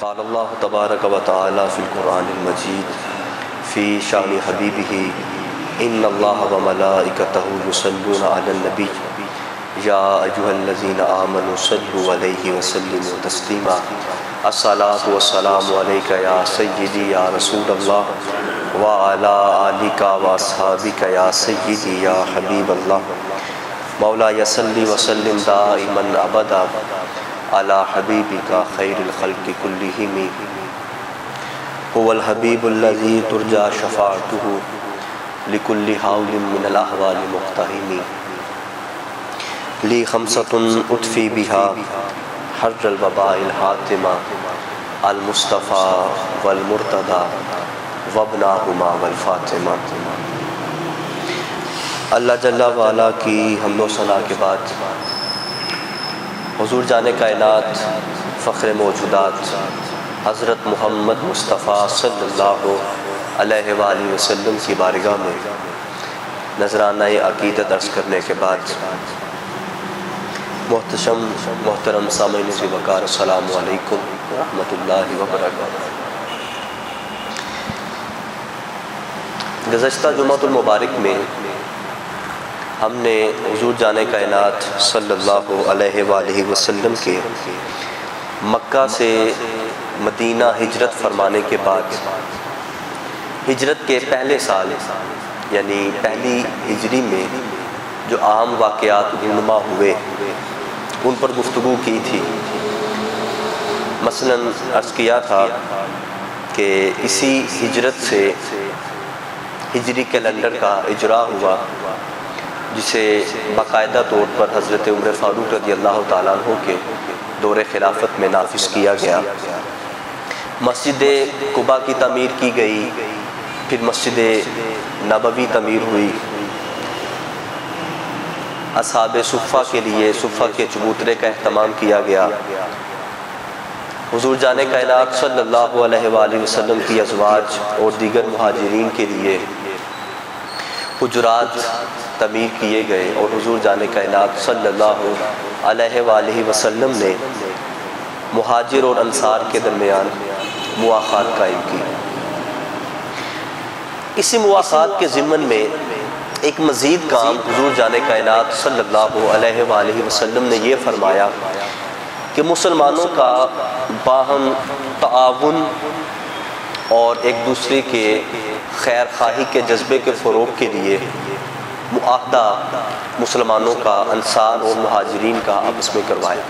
قال اللہ تبارک و تعالی فی القرآن المجید فی شان حبیبہ ان اللہ و ملائکتہ یصلون علی النبی یا ایھا الذین آمنوا صلوا علیہ وسلموا تسلیما الصلاۃ والسلام علیک یا سیدی یا رسول اللہ وعلی آلک واصحابک یا سیدی یا حبیب اللہ مولا صلی وسلم دائما ابدا علی حبیبک خیر الخلق کلہم هو الحبیب الذی ترجى شفاعته لكل حول من الاحوال مقتحم لی خمسۃ اطفی بها حر الوباء الحاتم المصطفى والمرتضى وابناہما والفاطمہ۔ اللہ جل وعلا کی حمد و ثنا کے بعد حضور جان کائنات فخر موجودات حضرت محمد مصطفیٰ صلی اللہ علیہ وآلہ وسلم کی بارگاہ میں نذرانہ عقیدت عرض کرنے کے بعد محترم سامعین ذی وقار السلام علیکم ورحمۃ اللہ وبرکاتہ۔ گزشتہ جمعۃ المبارک میں ہم نے حضور جان کائنات صلی اللہ علیہ وآلہ وسلم کے مکہ سے مدینہ ہجرت فرمانے کے بعد ہجرت کے پہلے سال یعنی پہلی ہجری میں جو عام واقعات رونما ہوئے ان پر گفتگو کی تھی۔ مثلاً عرض کیا تھا کہ اسی ہجرت سے ہجری کیلنڈر کا اجراء ہوا جسے باقاعدہ طور پر حضرت عمر فاروق رضی اللہ تعالیٰ عنہ کے دور خلافت میں نافذ کیا گیا۔ مسجد قباء کی تعمیر کی گئی، پھر مسجد نبوی تعمیر ہوئی، اصحاب صفہ کے لیے صفہ کے چبوترے کا اہتمام کیا گیا، حضور جان کائنات صلی اللہ علیہ وآلہ وسلم کی ازواج اور دیگر مہاجرین کے لیے حجرات تعمیر کیے گئے، اور حضور جان کائنات صلی اللہ علیہ وآلہ وسلم نے مہاجر اور انصار کے درمیان مواخات قائم کی۔ اسی مواخات کے ضمن میں ایک مزید کام حضور جان کائنات صلی اللہ علیہ وآلہ وسلم نے یہ فرمایا کہ مسلمانوں کا باہم تعاون اور ایک دوسرے کے خیر خواہی کے جذبے کے فروغ کے لیے معاہدہ مسلمانوں کا انصار اور مہاجرین کا آپس میں کروایا۔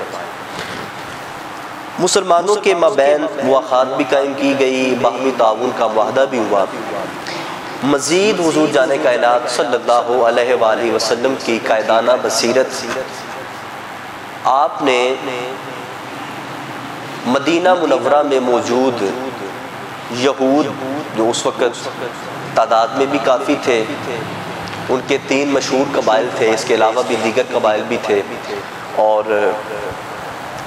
مسلمانوں کے مابین مواخات بھی قائم کی گئی، باہمی تعاون کا معاہدہ بھی ہوا۔ مزید حضور جان کائنات صلی اللہ علیہ وآلہ وسلم کی قائدانہ بصیرت آپ نے مدینہ منورہ میں موجود یہود جو اس وقت تعداد میں بھی کافی تھے، ان کے 3 مشہور قبائل تھے، اس کے علاوہ بھی دیگر قبائل بھی تھے اور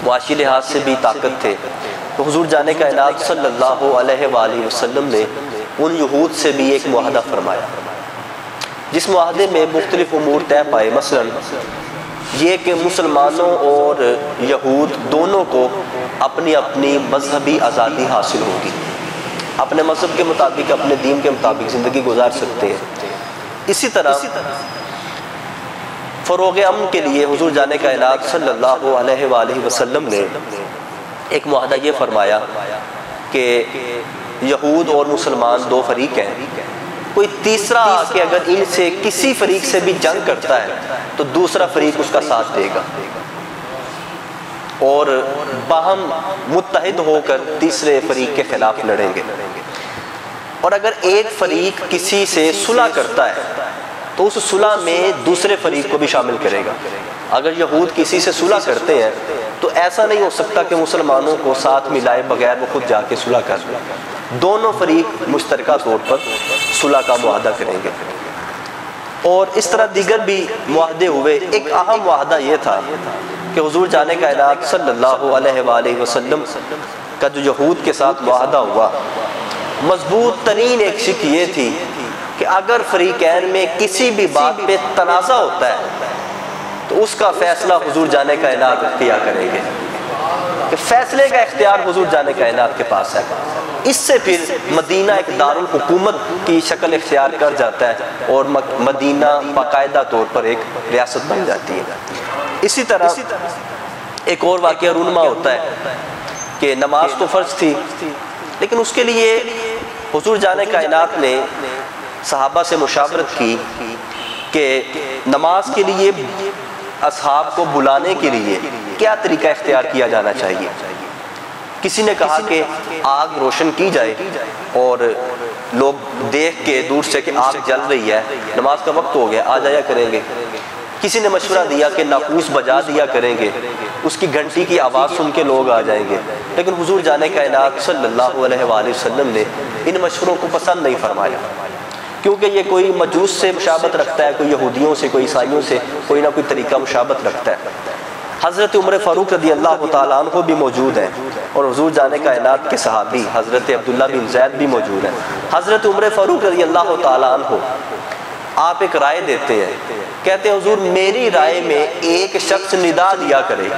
معاشی لحاظ سے بھی طاقت تھے، تو حضور جان کائنات صلی اللہ علیہ وآلہ وسلم نے ان یہود سے بھی ایک معاہدہ فرمایا، جس معاہدے میں مختلف امور طے پائے۔ مثلا یہ کہ مسلمانوں اور یہود دونوں کو اپنی اپنی مذہبی آزادی حاصل ہوگی، اپنے مذہب کے مطابق اپنے دین کے مطابق زندگی گزار سکتے ہیں۔ اسی طرح فروغ امن کے لیے حضور جان کائنات صلی اللہ علیہ وآلہ وسلم نے ایک معاہدہ یہ فرمایا کہ یہود اور مسلمان 2 فریق ہیں، کوئی تیسرا آ کے اگر ان سے کسی فریق سے بھی جنگ کرتا ہے تو دوسرا فریق اس کا ساتھ دے گا اور باہم متحد ہو کر تیسرے فریق کے خلاف لڑیں گے، اور اگر ایک فریق کسی سے صلح کرتا ہے تو اس صلح میں دوسرے فریق کو بھی شامل کرے گا۔ اگر یہود کسی سے صلح کرتے ہیں تو ایسا نہیں ہو سکتا کہ مسلمانوں کو ساتھ ملائے بغیر وہ خود جا کے صلح کر لیں، دونوں فریق مشترکہ طور پر صلح کا معاہدہ کریں گے۔ اور اس طرح دیگر بھی معاہدے ہوئے۔ ایک اہم معاہدہ یہ تھا کہ حضور جان کائنات صلی اللہ علیہ وآلہ وسلم کا جو یہود کے ساتھ معاہدہ ہوا، مضبوط ترین ایک شک یہ تھی کہ اگر فریقین میں کسی بھی بات پہ تنازع ہوتا ہے تو اس کا فیصلہ حضور جان کائنات کیا کریں گے۔ کہ فیصلے کا اختیار حضور جان کائنات کے پاس ہے۔ اس سے پھر مدینہ ایک دارالحکومت کی شکل اختیار کر جاتا ہے اور مدینہ باقاعدہ طور پر ایک ریاست بن جاتی ہے۔ اسی طرح ایک اور واقعہ رونما ہوتا ہے کہ نماز تو فرض تھی، لیکن اس کے لیے حضور جان کائنات نے صحابہ سے مشاورت کی کہ نماز کے لیے اصحاب کو بلانے کے لیے کیا طریقہ اختیار کیا جانا چاہیے۔ کسی نے کہا کہ آگ روشن کی جائے اور لوگ دیکھ کے دور سے کہ آگ جل رہی ہے، نماز کا وقت ہو گیا، آ جایا کریں گے۔ کسی نے مشورہ دیا کہ ناقوس بجا دیا کریں گے، اس کی گھنٹی کی آواز سن کے لوگ آ جائیں گے۔ لیکن حضور جان کائنات صلی اللہ علیہ وآلہ وسلم نے ان مشوروں کو پسند نہیں فرمایا، کیونکہ یہ کوئی مجوس سے مشابہت رکھتا ہے، کوئی یہودیوں سے، کوئی عیسائیوں سے کوئی نہ کوئی طریقہ مشابہت رکھتا ہے۔ حضرت عمر فاروق رضی اللہ تعالیٰ عنہ بھی موجود ہیں اور حضور جان کائنات کے صحابی حضرت عبداللہ بن زید بھی موجود ہیں۔ حضرت عمر فاروق رضی اللہ تعالیٰ عنہ آپ ایک رائے دیتے ہیں، کہتے ہیں حضور میری رائے میں ایک شخص ندا دیا کرے